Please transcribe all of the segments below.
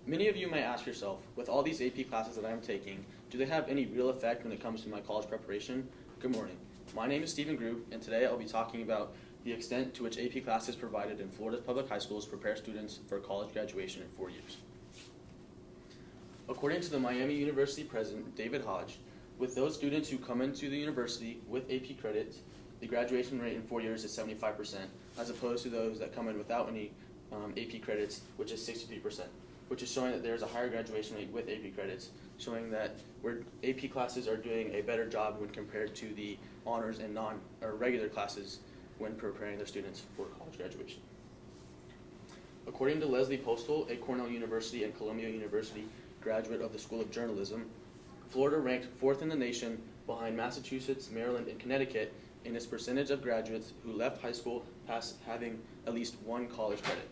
Many of you may ask yourself, with all these AP classes that I am taking, do they have any real effect when it comes to my college preparation? Good morning. My name is Stephen Grew, and today I'll be talking about the extent to which AP classes provided in Florida's public high schools prepare students for college graduation in 4 years. According to the Miami University president, David Hodge, with those students who come into the university with AP credits, the graduation rate in 4 years is 75%, as opposed to those that come in without any AP credits, which is 63%, which is showing that there's a higher graduation rate with AP credits, showing that AP classes are doing a better job when compared to the honors and regular classes when preparing their students for college graduation. According to Leslie Postal, a Cornell University and Columbia University graduate of the School of Journalism, Florida ranked 4th in the nation behind Massachusetts, Maryland, and Connecticut in its percentage of graduates who left high school past having at least one college credit.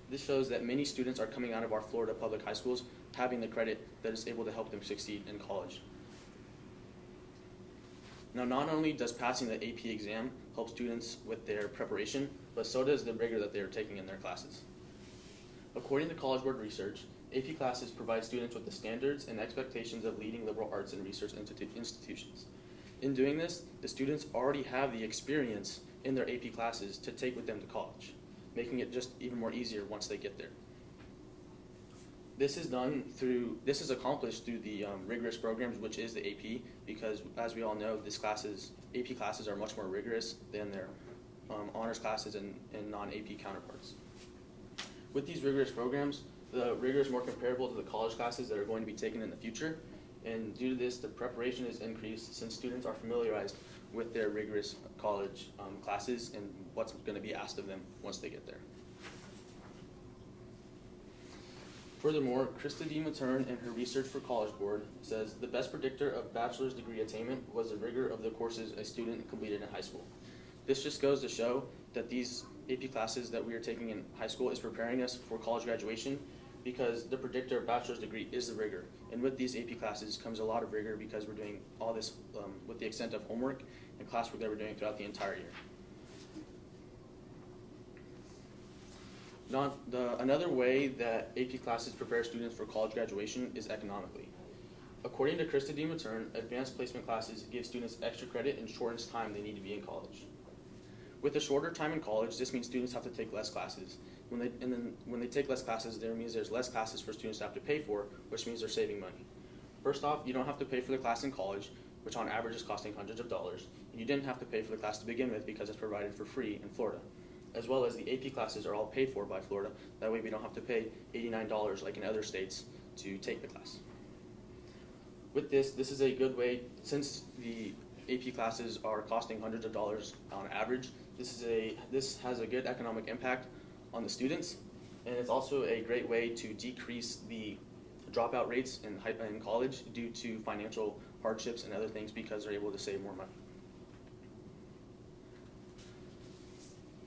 This shows that many students are coming out of our Florida public high schools having the credit that is able to help them succeed in college. Now, not only does passing the AP exam help students with their preparation, but so does the rigor that they are taking in their classes. According to College Board research, AP classes provide students with the standards and expectations of leading liberal arts and research institutions. In doing this, the students already have the experience in their AP classes to take with them to college, making it just even more easier once they get there. This is accomplished through the rigorous programs, which is the AP, because as we all know, AP classes are much more rigorous than their honors classes and non-AP counterparts. With these rigorous programs, the rigor is more comparable to the college classes that are going to be taken in the future, and due to this, the preparation is increased since students are familiarized with their rigorous college classes and what's going to be asked of them once they get there. Furthermore, Krista D. Matern in her research for College Board says the best predictor of bachelor's degree attainment was the rigor of the courses a student completed in high school. This just goes to show that these AP classes that we are taking in high school is preparing us for college graduation, because the predictor of bachelor's degree is the rigor. And with these AP classes comes a lot of rigor because we're doing all this with the extent of homework and classwork that we're doing throughout the entire year. Another way that AP classes prepare students for college graduation is economically. According to Krista D. Matern, advanced placement classes give students extra credit and shortens time they need to be in college. With a shorter time in college, this means students have to take less classes. When they take less classes, that means there's less classes for students to have to pay for, which means they're saving money. First off, you don't have to pay for the class in college, which on average is costing hundreds of dollars, and you didn't have to pay for the class to begin with because it's provided for free in Florida. As well as the AP classes are all paid for by Florida. That way we don't have to pay $89 like in other states to take the class. With this is a good way, since the AP classes are costing hundreds of dollars on average, this has a good economic impact on the students, and it's also a great way to decrease the dropout rates in college due to financial hardships and other things because they're able to save more money.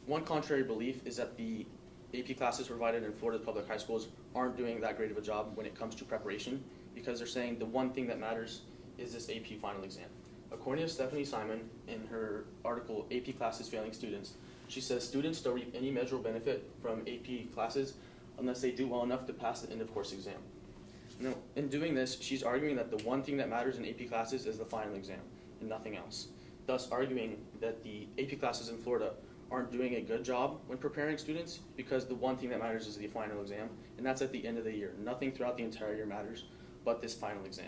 One contrary belief is that the AP classes provided in Florida's public high schools aren't doing that great of a job when it comes to preparation, because they're saying the one thing that matters is this AP final exam. According to Stephanie Simon in her article, AP Classes Failing Students, she says students don't reap any measurable benefit from AP classes unless they do well enough to pass the end-of-course exam. Now, in doing this, she's arguing that the one thing that matters in AP classes is the final exam and nothing else, thus arguing that the AP classes in Florida aren't doing a good job when preparing students because the one thing that matters is the final exam, and that's at the end of the year. Nothing throughout the entire year matters but this final exam.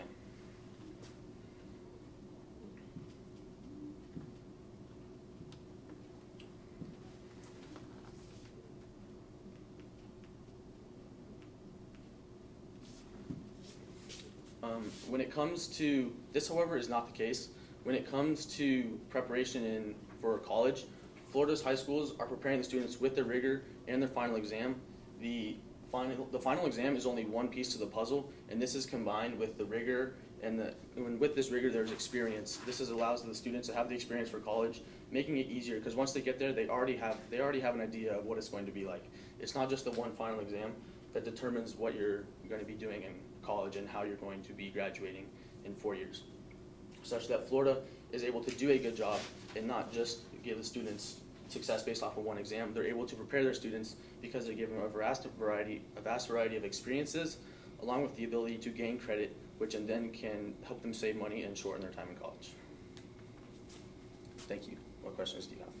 When it comes to, this however is not the case, when it comes to preparation for college, Florida's high schools are preparing the students with their rigor and their final exam. The final exam is only one piece to the puzzle, and this is combined with the rigor, and with this rigor there's experience. This allows the students to have the experience for college, making it easier because once they get there, they already have an idea of what it's going to be like. It's not just the one final exam that determines what you're going to be doing in college and how you're going to be graduating in 4 years, such that Florida is able to do a good job and not just give the students success based off of one exam. They're able to prepare their students because they're given a vast variety of experiences, along with the ability to gain credit, which then can help them save money and shorten their time in college. Thank you. What questions do you have?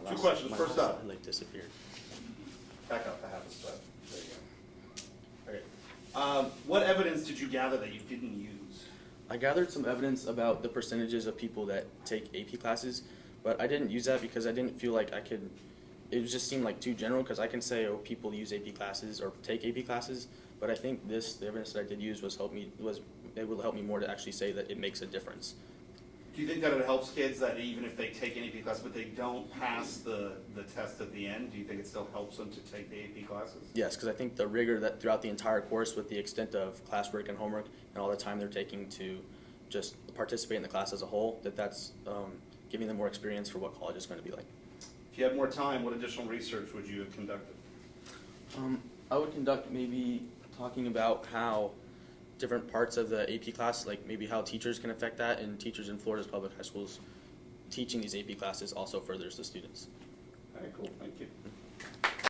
Two questions. First up. My link disappeared. Back up. That happens. But there you go. Okay. What evidence did you gather that you didn't use? I gathered some evidence about the percentages of people that take AP classes, but I didn't use that because I didn't feel like I could. It just seemed like too general, because I can say, oh, people use AP classes or take AP classes, but I think the evidence that I did use it will help me more to actually say that it makes a difference. Do you think that it helps kids that even if they take an AP class but they don't pass the test at the end, do you think it still helps them to take the AP classes? Yes, because I think the rigor that throughout the entire course, with the extent of classwork and homework and all the time they're taking to just participate in the class as a whole, that's giving them more experience for what college is going to be like. If you had more time, what additional research would you have conducted? I would conduct maybe talking about how different parts of the AP class, like maybe how teachers can affect that, and teachers in Florida's public high schools teaching these AP classes also furthers the students. All right, cool. Thank you.